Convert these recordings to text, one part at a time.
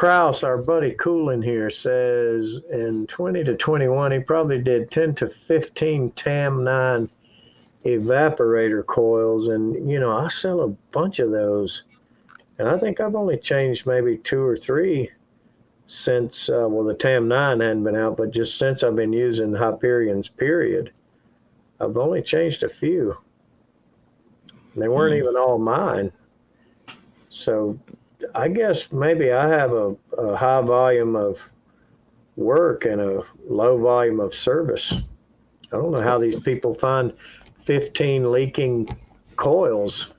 Kraus, our buddy Coolin here, says in 20 to 21, he probably did 10 to 15 TAM9 evaporator coils. And, I sell a bunch of those. And I think I've only changed maybe 2 or 3 since, the TAM9 hadn't been out, but just since I've been using Hyperion's period, I've only changed a few. They weren't even all mine. So I guess maybe I have a high volume of work and a low volume of service. I don't know how these people find 15 leaking coils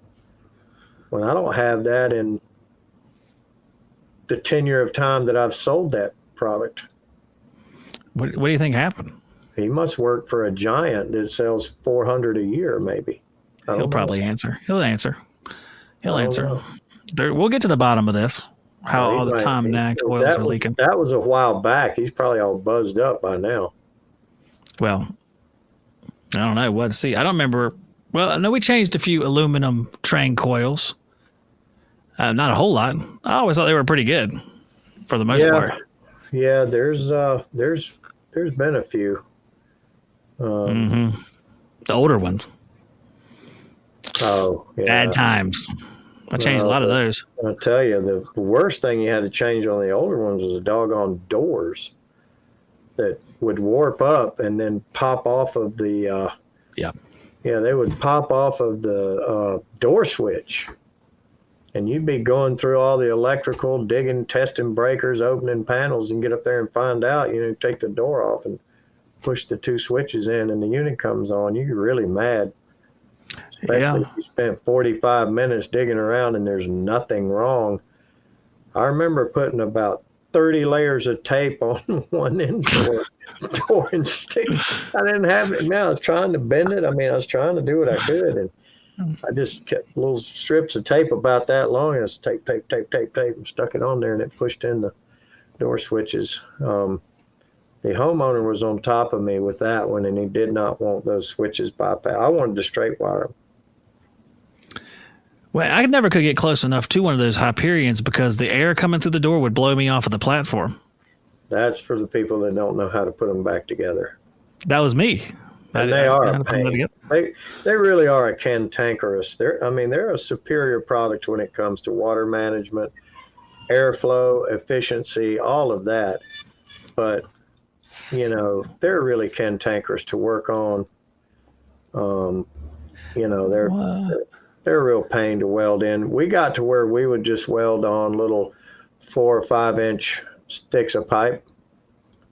when I don't have that in the tenure of time that I've sold that product. What do you think happened? He must work for a giant that sells 400 a year, maybe. He'll probably answer. He'll answer. Know. We'll get to the bottom of this. How all the time now coils are leaking. That was a while back. He's probably all buzzed up by now. Well, I don't know what to see. I don't remember. Well, I know we changed a few aluminum Trane coils. Not a whole lot. I always thought they were pretty good for the most part. Yeah, there's been a few. The older ones. Oh, yeah. Bad times. I changed a lot of those. I'll tell you, the worst thing you had to change on the older ones was the doggone doors that would warp up and then pop off of the. Yeah, they would pop off of the door switch. And you'd be going through all the electrical, digging, testing breakers, opening panels, and get up there and find out, take the door off and push the 2 switches in, and the unit comes on. You're really mad. Especially if you spent 45 minutes digging around and there's nothing wrong. I remember putting about 30 layers of tape on one end door and stick. I didn't have it. Man, I was trying to bend it. I was trying to do what I could, and I just kept little strips of tape about that long. I just tape, and stuck it on there, and it pushed in the door switches. The homeowner was on top of me with that one, and he did not want those switches bypassed. I wanted to straight wire them. Well, I never could get close enough to one of those Hyperions because the air coming through the door would blow me off of the platform. That's for the people that don't know how to put them back together. That was me. And they are a pain. They really are a cantankerous. They're a superior product when it comes to water management, airflow, efficiency, all of that. But, they're really cantankerous to work on. They're a real pain to weld in. We got to where we would just weld on little 4 or 5 inch sticks of pipe,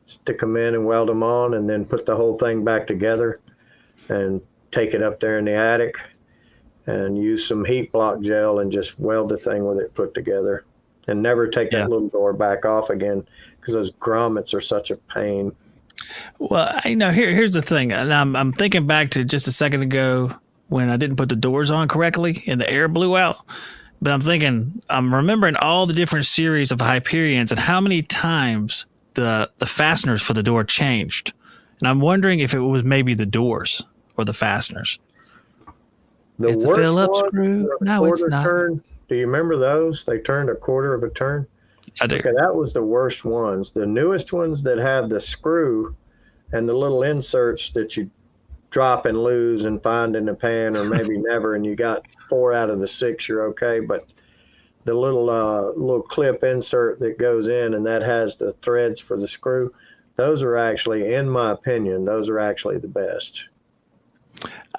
stick them in and weld them on, and then put the whole thing back together and take it up there in the attic and use some heat block gel and just weld the thing with it put together, and never take that little door back off again because those grommets are such a pain. Well, here's the thing, and I'm thinking back to just a second ago when I didn't put the doors on correctly and the air blew out. But I'm remembering all the different series of Hyperions and how many times the fasteners for the door changed. And I'm wondering if it was maybe the doors or the fasteners. It's a Phillips screw? No, it's not. Turn. Do you remember those? They turned a quarter of a turn. I do. Okay, that was the worst ones. The newest ones that have the screw and the little inserts that you drop and lose and find in the pan or maybe never, and you got 4 out of the 6, you're okay. But the little clip insert that goes in and that has the threads for the screw, those are actually, in my opinion, the best.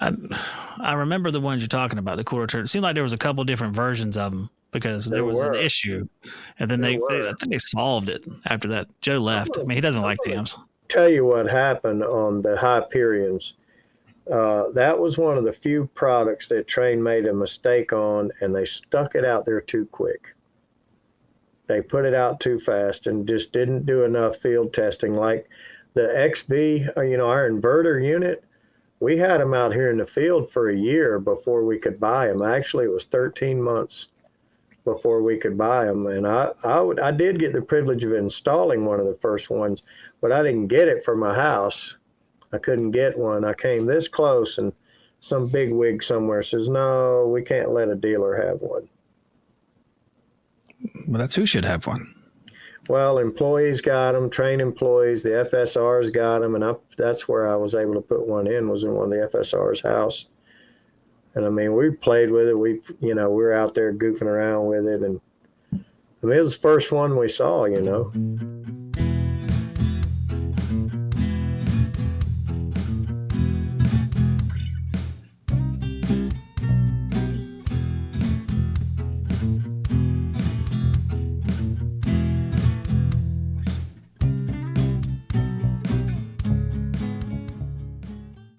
I remember the ones you're talking about, the quarter turn. It seemed like there was a couple different versions of them because there was an issue, and then I think they solved it after that. Joe left. He doesn't like dams. Tell you what happened on the Hyperions. That was one of the few products that Trane made a mistake on, and they stuck it out there too quick. They put it out too fast and just didn't do enough field testing. Like the XV, our inverter unit, we had them out here in the field for a year before we could buy them. Actually, it was 13 months before we could buy them. And I did get the privilege of installing one of the first ones, but I didn't get it for my house. I couldn't get one. I came this close, and some big wig somewhere says, no, we can't let a dealer have one. Well, that's who should have one. Well, employees got them, Trane employees, the FSRs got them, and that's where I was able to put one in, was in one of the FSR's house. And I mean, we played with it. We were out there goofing around with it, and I mean, it was the first one we saw.